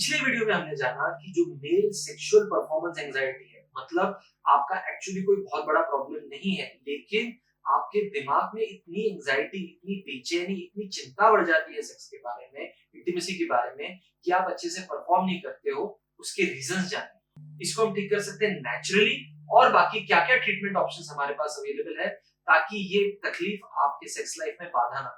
पिछले वीडियो में हमने जाना कि जो मेल सेक्सुअल परफॉर्मेंस एंजाइटी है, मतलब आपका एक्चुअली कोई बहुत बड़ा प्रॉब्लम नहीं है, लेकिन आपके दिमाग में इतनी एंजाइटी, इतनी बेचैनी, इतनी चिंता बढ़ जाती है सेक्स के बारे में, इंटीमेसी के बारे में कि आप अच्छे से परफॉर्म नहीं करते हो। उसके रीजंस जाने, इसको हम ठीक कर सकते हैं नेचुरली, और बाकी क्या-क्या ट्रीटमेंट ऑप्शंस हमारे पास अवेलेबल है ताकि ये तकलीफ आपके सेक्स लाइफ में बाधा ना।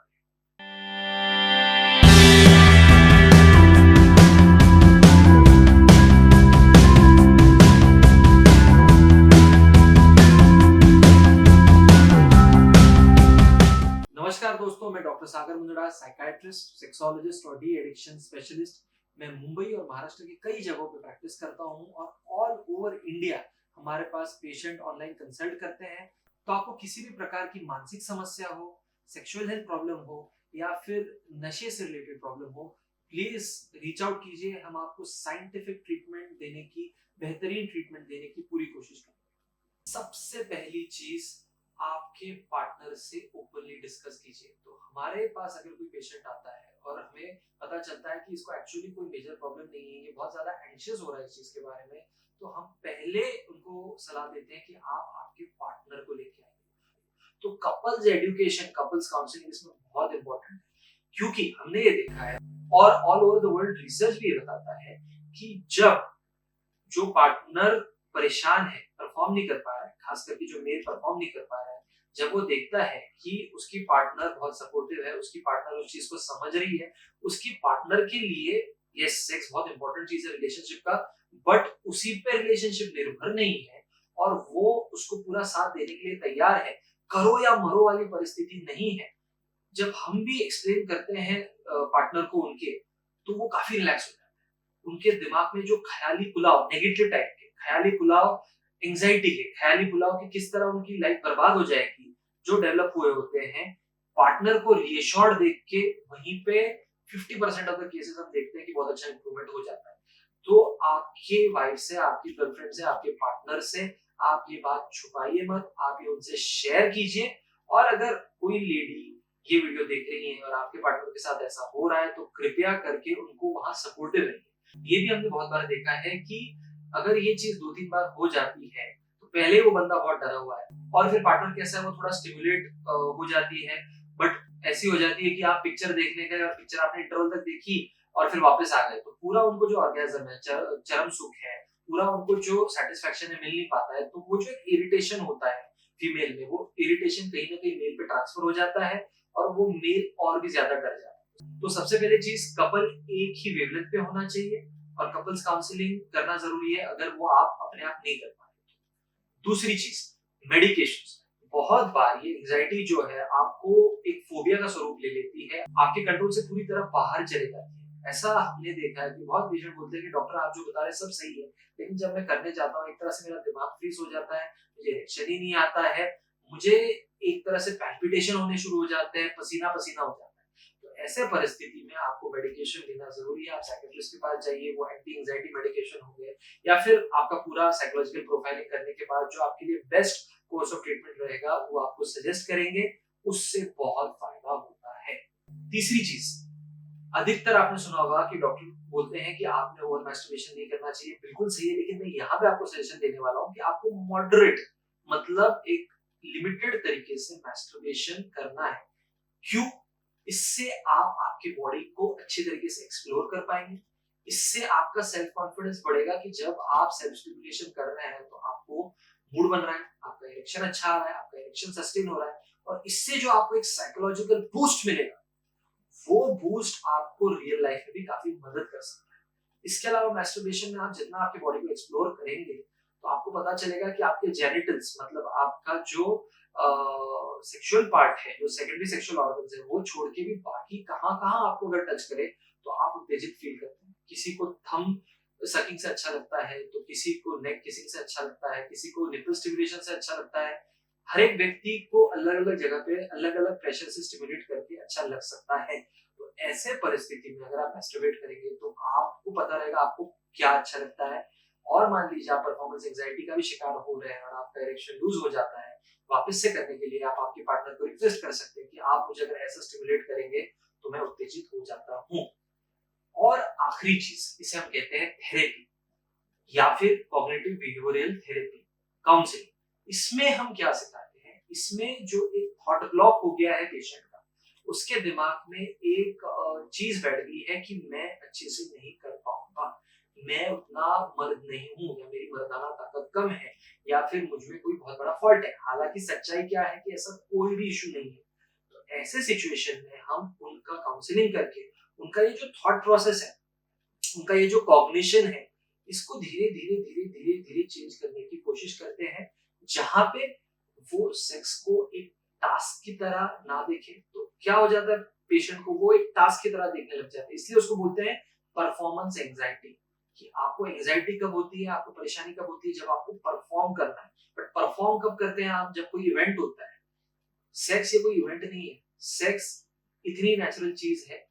नमस्कार दोस्तों, मैं डॉक्टर सागर मुंदड़ा, साइकाइट्रिस्ट, सेक्सोलॉजिस्ट और डी एडिक्शन स्पेशलिस्ट। मैं मुंबई और महाराष्ट्र की कई जगहों पे प्रैक्टिस करता हूं और ऑल ओवर इंडिया हमारे पास पेशेंट ऑनलाइन कंसल्ट करते हैं। तो आपको किसी भी प्रकार की मानसिक समस्या हो, सेक्सुअल हेल्थ प्रॉब्लम हो या फिर नशे से रिलेटेड प्रॉब्लम हो, प्लीज रीच आउट कीजिए। हम आपको साइंटिफिक ट्रीटमेंट देने की, बेहतरीन ट्रीटमेंट देने की पूरी कोशिश करेंगे। सबसे पहली चीज, आपके पार्टनर से ओपनली डिस्कस कीजिए। तो हमारे पास अगर कोई पेशेंट आता है और हमें पता चलता है कि इसको एक्चुअली कोई मेजर प्रॉब्लम नहीं है, ये बहुत ज्यादा एंशियस हो रहा है इस चीज के बारे में, तो हम पहले उनको सलाह देते हैं कि आप आपके पार्टनर को लेके आइए। तो कपल्स एजुकेशन, कपल्स काउंसलिंग इसमें बहुत इंपॉर्टेंट है, क्योंकि हमने ये देखा है और all over the world research भी ये बताता है कि जब जो पार्टनर परेशान है, परफॉर्म नहीं कर पा रहा है, खास करके जो मेल परफॉर्म नहीं कर पा रहा है, जब वो देखता है कि उसकी पार्टनर बहुत सपोर्टिव है, उसकी पार्टनर उस चीज को समझ रही है, उसकी पार्टनर के लिए ये सेक्स बहुत इंपॉर्टेंट चीज है रिलेशनशिप का, बट उसी पे रिलेशनशिप निर्भर नहीं है और वो उसको पूरा साथ देने के लिए तैयार है, करो या मरो वाली परिस्थिति नहीं है। जब हम भी एक्सप्लेन करते हैं पार्टनर को उनके, तो वो काफी रिलैक्स हो जाता है। उनके दिमाग में जो ख्याली पुलाव, नेगेटिव टाइप के ख्याली पुलाव, एंजाइटी के ख्याली पुलाव की किस तरह उनकी लाइफ बर्बाद हो जाएगी, जो डेवलप हुए होते हैं, पार्टनर को रीअश्योर्ड देख के वहीं पे 50% ऑफ द केसेस हम देखते हैं कि बहुत अच्छा इंप्रूवमेंट हो जाता है। तो आपके वाइफ से, आपकी गर्लफ्रेंड से, आपके पार्टनर से आप ये बात छुपाइए मत, आप ये उनसे शेयर कीजिए। और अगर कोई लेडी ये वीडियो देख रही है और आपके पार्टनर के साथ ऐसा हो रहा है, तो कृपया करके उनको वहां सपोर्टिव रहिए। ये भी हमने बहुत बार देखा है कि अगर ये चीज 2-3 बार हो जाती है, तो पहले वो बंदा बहुत डरा हुआ है और फिर पार्टनर कैसा है, वो थोड़ा स्टिमुलेट हो जाती है, बट ऐसी हो जाती है कि आप पिक्चर देखने गए और पिक्चर आपने इंटरवल तक देखी और फिर वापस आ गए, तो पूरा उनको जो ऑर्गेज्म है, चरम सुख है, पूरा उनको जो सेटिस्फेक्शन है मिल नहीं पाता है। तो वो जो एक इरिटेशन होता है फीमेल में, वो इरिटेशन कहीं ना कहीं मेल पे ट्रांसफर हो जाता है और वो मेल और भी ज्यादा डर जाता है। तो सबसे पहले चीज, कपल एक ही वेवलेंथ पे होना चाहिए और कपल्स काउंसलिंग करना जरूरी है अगर वो आप अपने आप नहीं कर पा रहे। दूसरी चीज, मेडिकेशंस। बहुत बार ये एंजाइटी जो है आपको एक फोबिया का स्वरूप ले लेती है, आपके कंट्रोल से पूरी तरह बाहर चले जाती है। ऐसा हमने देखा है कि बहुत पेशेंट बोलते हैं कि डॉक्टर आप जो बता रहे हैं सब सही है, लेकिन जब मैं करने जाता हूँ एक तरह से मेरा दिमाग फ्रीज हो जाता है, मुझे इरेक्शन ही नहीं आता है, मुझे एक तरह से पैल्पिटेशन होने शुरू हो जाते हैं, पसीना पसीना हो जाता है। तो ऐसे परिस्थिति में आपको मेडिकेशन लेना जरूरी है। आप साइकियाट्रिस्ट के पास जाइए, वो एंटी एंजाइटी मेडिकेशन होंगे या फिर आपका पूरा साइकोलॉजिकल प्रोफाइलिंग करने के बाद जो आपके लिए बेस्ट कोर्स ऑफ ट्रीटमेंट रहेगा वो आपको सजेस्ट करेंगे, उससे बहुत फायदा होता है। तीसरी चीज, अधिकतर आपने सुना होगा कि डॉक्टर बोलते हैं कि आपने ओवर मैस्टरबेशन नहीं करना चाहिए, बिल्कुल सही है, लेकिन मैं यहाँ पे आपको सजेशन देने वाला हूँ कि आपको मॉडरेट, मतलब एक लिमिटेड तरीके से मैस्टरबेशन करना है। क्यों? इससे आप आपकी बॉडी को अच्छे तरीके से एक्सप्लोर कर पाएंगे, इससे आपका सेल्फ कॉन्फिडेंस बढ़ेगा कि जब आप सेल्फ स्टिमुलेशन कर रहे हैं तो आपको मूड बन रहा है, आपका इरेक्शन अच्छा आ रहा है, आपका इरेक्शन सस्टेन हो रहा है, और इससे जो आपको एक साइकोलॉजिकल बूस्ट मिलेगा, वो बूस्ट आपको रियल लाइफ में भी काफी मदद कर सकता है। इसके अलावा मैस्टरबेशन में आप जितना आपकी बॉडी को एक्सप्लोर करेंगे, तो आपको पता चलेगा कि आपके जेनिटल्स, मतलब आपका जो सेक्सुअल पार्ट है, जो सेकेंडरी सेक्सुअल ऑर्गन्स है, वो छोड़ के भी बाकी कहाँ-कहाँ आपको अगर टच करे तो आप उत्तेजित फील करते हैं। किसी को थंब सकिंग से अच्छा लगता है, तो किसी को नेक किसिंग से अच्छा लगता है, किसी को निपल स्टिमुलेशन से अच्छा लगता है। हर एक व्यक्ति को अलग-अलग जगह पे अलग-अलग प्रेशर से स्टिमुलेट करके अच्छा लग सकता है। तो ऐसे परिस्थिति में अगर आप मैस्टरबेट करेंगे तो आपको पता रहेगा आपको क्या अच्छा लगता है। और मान लीजिए आप परफॉर्मेंस एंजाइटी का भी शिकार हो रहे हैं और आपका इरेक्शन लूज हो जाता है, वापस से करने के लिए आप आपके पार्टनर को रिक्वेस्ट कर सकते हैं कि आप मुझे अगर ऐसा स्टिमुलेट करेंगे तो मैं उत्तेजित हो जाता हूँ। और आखिरी चीज, इसे हम कहते हैं थेरेपी या फिर कॉग्निटिव बिहेवियरल थेरेपी, काउंसलिंग। इसमें हम क्या सिखाते हैं, इसमें जो एक थॉट ब्लॉक हो गया है पेशेंट का, उसके दिमाग में एक चीज बैठ गई है कि मैं अच्छे से नहीं कर पाऊंगा, मैं उतना मर्द नहीं हूं, या मेरी मर्दाना ताकत कम है, या फिर मुझ में कोई बहुत बड़ा फॉल्ट है। हालांकि सच्चाई क्या है कि ऐसा कोई भी इशू नहीं है। तो ऐसे सिचुएशन में हम उनका काउंसलिंग करके उनका ये जो थॉट प्रोसेस है, उनका ये जो कॉग्निशन है, इसको धीरे धीरे धीरे धीरे धीरे चेंज करने की कोशिश करते हैं, जहां पे वो सेक्स को एक टास्क की तरह ना देखे। तो क्या हो जाता है, पेशेंट को वो एक टास्क की तरह देखने लग जाता है। इसलिए उसको बोलते हैं परफॉर्मेंस एंजाइटी, कि आपको एंजाइटी कब होती है, आपको परेशानी कब होती है, जब आपको परफॉर्म करना है। बट परफॉर्म कब करते हैं आप, जब कोई इवेंट होता है। सेक्स ये कोई इवेंट नहीं है। सेक्स इतनी नेचुरल चीज है,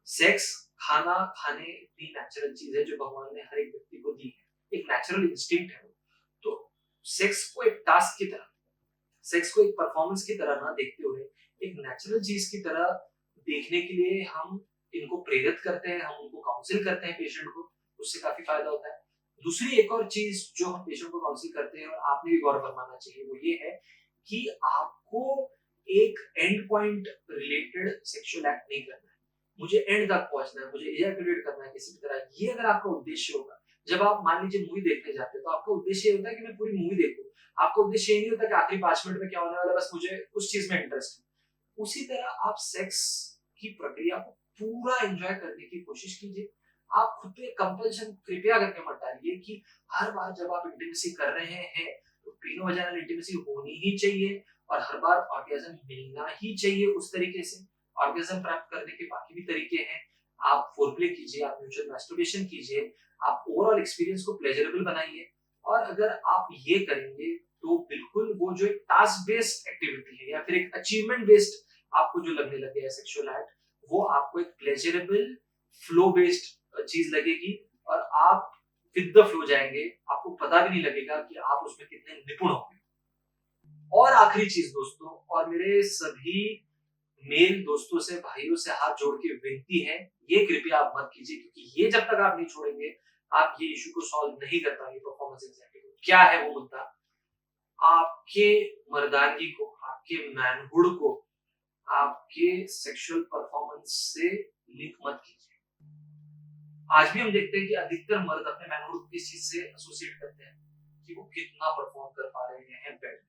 सेक्स खाना खाने इतनी नेचुरल चीज है जो भगवान ने हर एक व्यक्ति को दी है, एक नेचुरल इंस्टिंक्ट है वो। तो सेक्स को एक टास्क की तरह, सेक्स को एक परफॉर्मेंस की तरह ना देखते हुए एक नेचुरल चीज की तरह देखने के लिए हम इनको प्रेरित करते हैं, हम उनको काउंसिल करते हैं पेशेंट को। उससे काफी फायदा होता है। दूसरी एक और चीज जो हम पेशेंट को काउंसिल करते हैं और आपने भी गौर फरमाना चाहिए, वो ये है कि आपको एक and point related sexual act नहीं करना है। मुझे एंड तक पहुंचना है, मुझे इजैकुलेट करना है किसी भी तरह, ये अगर आपका उद्देश्य होगा। जब आप मान लीजिए मूवी देखने जाते हैं, तो आपका उद्देश्य ये होता है कि मैं पूरी मूवी देखूं। आपका उद्देश्य ये नहीं होता कि आखिरी 5 मिनट में क्या होने वाला है, बस मुझे उस चीज में इंटरेस्ट है। उसी तरह आप सेक्स की प्रक्रिया को पूरा एंजॉय करने की कोशिश कीजिए। आप खुद पे कंपल्शन कृपया करके मत डालिए कि हर बार जब आप इंटीमेसी कर रहे हैं तो प्रीनो वजाइनल इंटीमेसी होनी ही चाहिए, और हर बार ऑर्गेज्म मिलना ही चाहिए उस तरीके से। ऑर्गेज्म प्राप्त करने के बाकी भी तरीके हैं। आप फोरप्ले कीजिए, आप म्यूचुअल मैस्टरबेशन कीजिए, आप ओवरऑल एक्सपीरियंस को प्लेजरेबल बनाइए। और अगर आप ये करेंगे तो बिल्कुल वो जो एक टास्क बेस्ड एक्टिविटी है या फिर एक अचीवमेंट बेस्ड आपको जो लगने लगे है सेक्सुअल एक्ट, वो आपको एक प्लेजरेबल फ्लो बेस्ड चीज लगेगी, और आप विद द फ्लो जाएंगे। आपको पता भी नहीं लगेगा कि आप उसमें कितने निपुण हो गए। और आखिरी चीज दोस्तों, और मेरे सभी मेल दोस्तों से, भाइयों से हाथ जोड़ के विनती है, ये कृपया आप मत कीजिए, क्योंकि ये जब तक आप नहीं छोड़ेंगे, आप ये इशू को सॉल्व नहीं कर पाएंगे। परफॉर्मेंस एंजाइटी को क्या है वो मुद्दा, आपके मर्दानगी को, आपके मैनहुड को, आपके सेक्सुअल परफॉर्मेंस से लिंक मत कीजिए। आज भी हम देखते हैं कि अधिकतर मर्द अपने मैनहुड को किस चीज से एसोसिएट करते हैं, कि वो कितना परफॉर्म कर पा रहे हैं बेड में।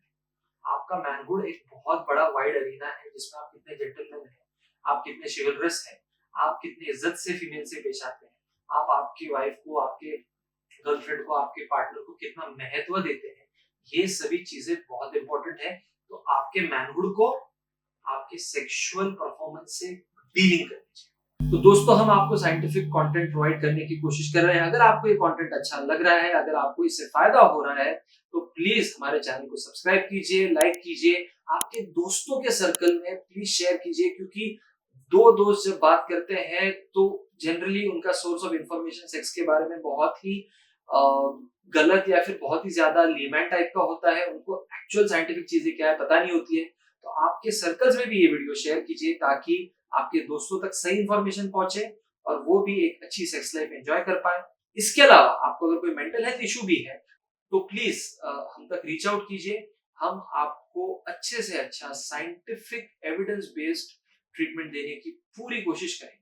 आपका मैनहुड एक बहुत बड़ा वाइड अरीना है, जिसमें आप कितने जेंटलमैन हैं, आप कितने शिवलरस हैं, आप कितने इज्जत से फीमेल से पेश आते हैं, आप आपकी वाइफ को, आपके गर्लफ्रेंड को, आपके पार्टनर को कितना महत्व देते हैं। ये सभी चीजें बहुत इंपॉर्टेंट है। तो आपके मैनहुड को आपके सेक्सुअल परफॉर्मेंस से डीलिंग करनी चाहिए। तो दोस्तों, हम आपको साइंटिफिक कंटेंट प्रोवाइड करने की कोशिश कर रहे हैं। अगर आपको ये कंटेंट अच्छा लग रहा है, अगर आपको इससे फायदा हो रहा है, तो प्लीज हमारे चैनल को सब्सक्राइब कीजिए, लाइक कीजिए, आपके दोस्तों के सर्कल में प्लीज शेयर कीजिए। क्योंकि दो दोस्त जब बात करते हैं तो जनरली उनका सोर्स ऑफ इंफॉर्मेशन सेक्स के बारे में बहुत ही गलत या फिर बहुत ही ज्यादा लीमैन टाइप का होता है। उनको एक्चुअल साइंटिफिक चीजें क्या है पता नहीं होती है। तो आपके सर्कल्स में भी ये वीडियो शेयर कीजिए, ताकि आपके दोस्तों तक सही इंफॉर्मेशन पहुंचे और वो भी एक अच्छी सेक्स लाइफ एंजॉय कर पाए। इसके अलावा आपको अगर कोई मेंटल हेल्थ इशू भी है, तो प्लीज हम तक रीच आउट कीजिए। हम आपको अच्छे से अच्छा साइंटिफिक एविडेंस बेस्ड ट्रीटमेंट देने की पूरी कोशिश करेंगे।